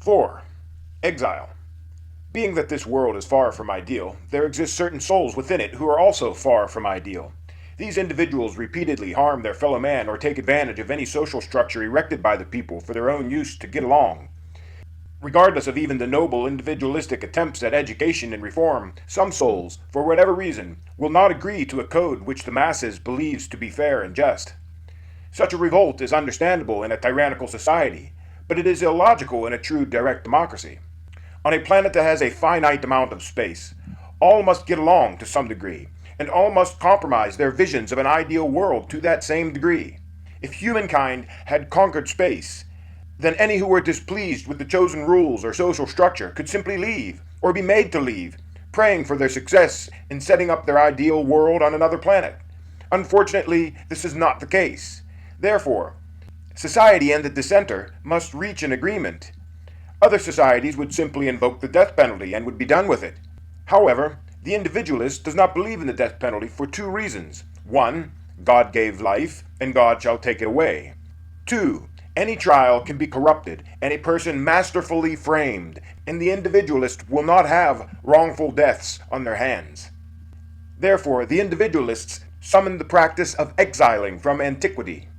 4. Exile. Being that this world is far from ideal, there exist certain souls within it who are also far from ideal. These individuals repeatedly harm their fellow man or take advantage of any social structure erected by the people for their own use to get along. Regardless of even the noble individualistic attempts at education and reform, some souls, for whatever reason, will not agree to a code which the masses believes to be fair and just. Such a revolt is understandable in a tyrannical society, but it is illogical in a true direct democracy. On a planet that has a finite amount of space, all must get along to some degree, and all must compromise their visions of an ideal world to that same degree. If humankind had conquered space, then any who were displeased with the chosen rules or social structure could simply leave, or be made to leave, praying for their success in setting up their ideal world on another planet. Unfortunately, this is not the case. Therefore, society and the dissenter must reach an agreement. Other societies would simply invoke the death penalty and would be done with it. However, the individualist does not believe in the death penalty for two reasons. 1. God gave life, and God shall take it away. 2. Any trial can be corrupted, and a person masterfully framed, and the individualist will not have wrongful deaths on their hands. Therefore, the individualists summon the practice of exiling from antiquity.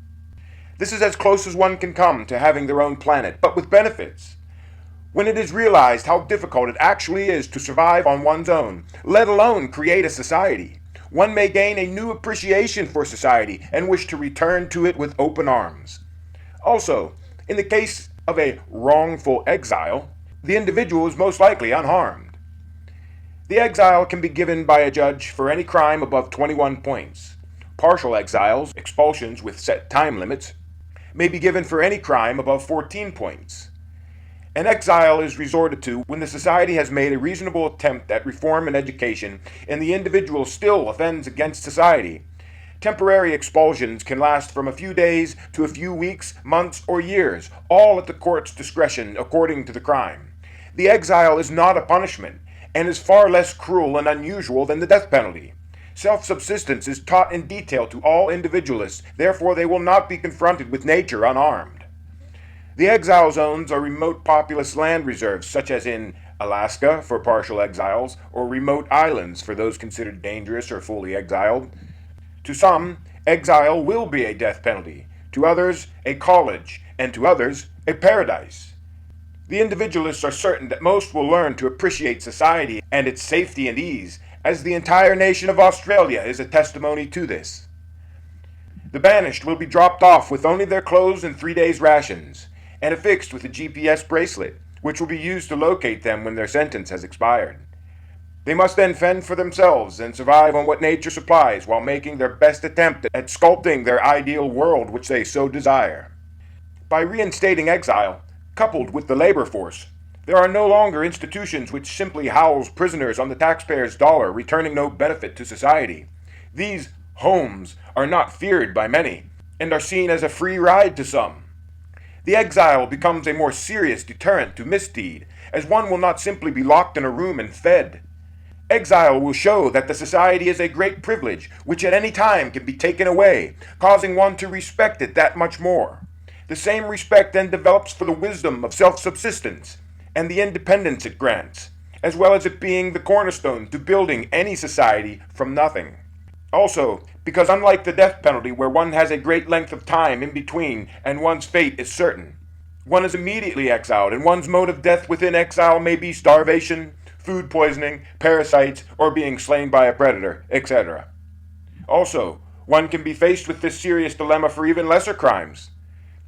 This is as close as one can come to having their own planet, but with benefits. When it is realized how difficult it actually is to survive on one's own, let alone create a society, one may gain a new appreciation for society and wish to return to it with open arms. Also, in the case of a wrongful exile, the individual is most likely unharmed. The exile can be given by a judge for any crime above 21 points. Partial exiles, expulsions with set time limits, may be given for any crime above 14 points. An exile is resorted to when the society has made a reasonable attempt at reform and education and the individual still offends against society. Temporary expulsions can last from a few days to a few weeks, months, or years, all at the court's discretion according to the crime. The exile is not a punishment and is far less cruel and unusual than the death penalty. Self-subsistence is taught in detail to all individualists, therefore they will not be confronted with nature unarmed. The exile zones are remote populous land reserves, such as in Alaska for partial exiles, or remote islands for those considered dangerous or fully exiled. To some, exile will be a death penalty, to others, a college, and to others, a paradise. The individualists are certain that most will learn to appreciate society and its safety and ease, as the entire nation of Australia is a testimony to this. The banished will be dropped off with only their clothes and 3 days' rations, and affixed with a GPS bracelet, which will be used to locate them when their sentence has expired. They must then fend for themselves and survive on what nature supplies while making their best attempt at sculpting their ideal world which they so desire. By reinstating exile, coupled with the labor force, there are no longer institutions which simply house prisoners on the taxpayer's dollar, returning no benefit to society. These homes are not feared by many, and are seen as a free ride to some. The exile becomes a more serious deterrent to misdeed, as one will not simply be locked in a room and fed. Exile will show that the society is a great privilege, which at any time can be taken away, causing one to respect it that much more. The same respect then develops for the wisdom of self-subsistence, and the independence it grants, as well as it being the cornerstone to building any society from nothing. Also, because unlike the death penalty where one has a great length of time in between and one's fate is certain, one is immediately exiled and one's mode of death within exile may be starvation, food poisoning, parasites, or being slain by a predator, etc. Also, one can be faced with this serious dilemma for even lesser crimes.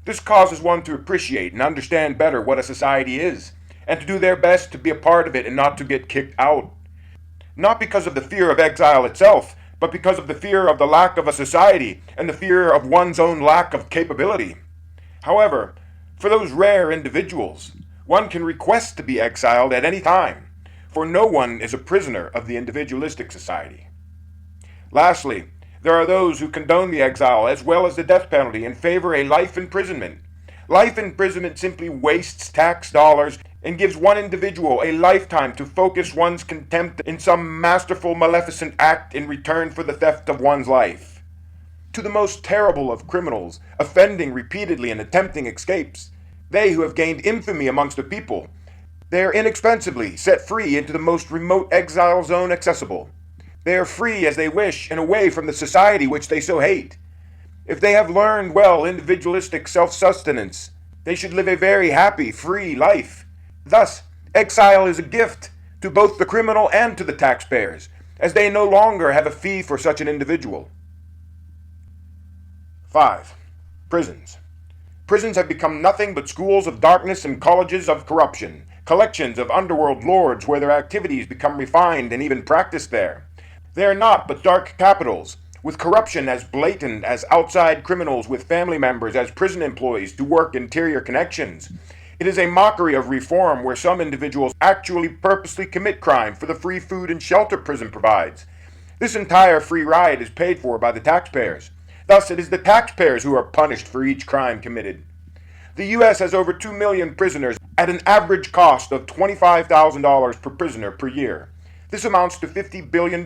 This causes one to appreciate and understand better what a society is, and to do their best to be a part of it and not to get kicked out. Not because of the fear of exile itself, but because of the fear of the lack of a society and the fear of one's own lack of capability. However, for those rare individuals, one can request to be exiled at any time, for no one is a prisoner of the individualistic society. Lastly, there are those who condone the exile as well as the death penalty and favor a life imprisonment. Life imprisonment simply wastes tax dollars and gives one individual a lifetime to focus one's contempt in some masterful maleficent act in return for the theft of one's life. To the most terrible of criminals, offending repeatedly and attempting escapes, They who have gained infamy amongst the people, they are inexpensively set free into the most remote exile zone accessible. They are free as they wish and away from the society which they so hate. If they have learned well individualistic self-sustenance, they should live a very happy, free life. Thus, exile is a gift to both the criminal and to the taxpayers, as they no longer have a fee for such an individual. 5. Prisons. Prisons have become nothing but schools of darkness and colleges of corruption, collections of underworld lords where their activities become refined and even practiced there. They are naught but dark capitals, with corruption as blatant as outside criminals with family members as prison employees to work interior connections. It is a mockery of reform where some individuals actually purposely commit crime for the free food and shelter prison provides. This entire free ride is paid for by the taxpayers. Thus, it is the taxpayers who are punished for each crime committed. The U.S. has over 2 million prisoners at an average cost of $25,000 per prisoner per year. This amounts to $50 billion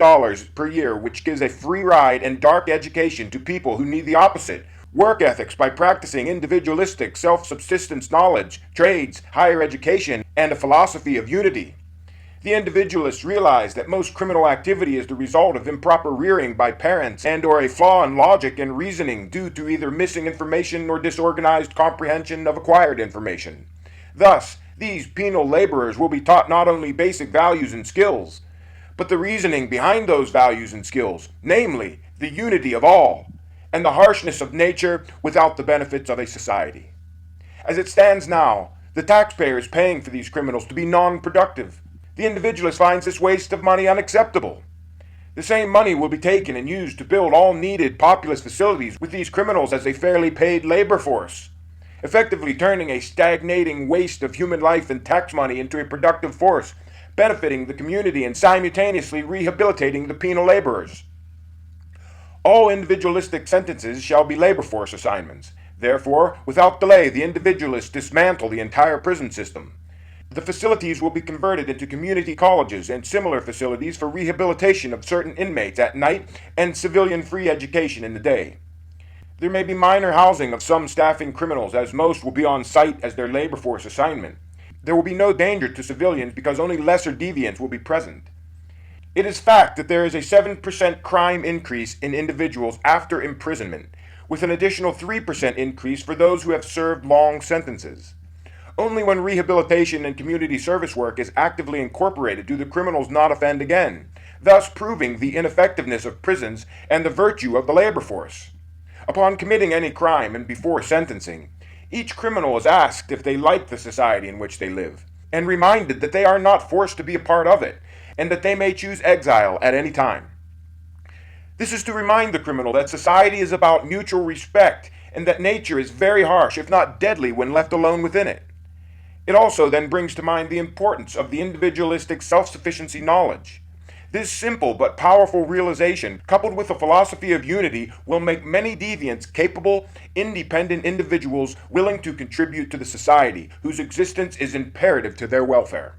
per year, which gives a free ride and dark education to people who need the opposite: work ethics by practicing individualistic self-subsistence knowledge, trades, higher education, and a philosophy of unity. The individualists realize that most criminal activity is the result of improper rearing by parents and or a flaw in logic and reasoning due to either missing information or disorganized comprehension of acquired information. Thus, these penal laborers will be taught not only basic values and skills, but the reasoning behind those values and skills, namely, the unity of all, and the harshness of nature without the benefits of a society. As it stands now, the taxpayer is paying for these criminals to be non-productive. The individualist finds this waste of money unacceptable. The same money will be taken and used to build all needed populous facilities with these criminals as a fairly paid labor force, effectively turning a stagnating waste of human life and tax money into a productive force, benefiting the community and simultaneously rehabilitating the penal laborers. All individualistic sentences shall be labor force assignments. Therefore, without delay, the individualists dismantle the entire prison system. The facilities will be converted into community colleges and similar facilities for rehabilitation of certain inmates at night and civilian free education in the day. There may be minor housing of some staffing criminals, as most will be on site as their labor force assignment. There will be no danger to civilians because only lesser deviants will be present. It is fact that there is a 7% crime increase in individuals after imprisonment, with an additional 3% increase for those who have served long sentences. Only when rehabilitation and community service work is actively incorporated do the criminals not offend again, thus proving the ineffectiveness of prisons and the virtue of the labor force. Upon committing any crime and before sentencing, each criminal is asked if they like the society in which they live, and reminded that they are not forced to be a part of it, and that they may choose exile at any time. This is to remind the criminal that society is about mutual respect, and that nature is very harsh, if not deadly, when left alone within it. It also then brings to mind the importance of the individualistic self-sufficiency knowledge. This simple but powerful realization, coupled with a philosophy of unity, will make many deviants capable, independent individuals willing to contribute to the society, whose existence is imperative to their welfare.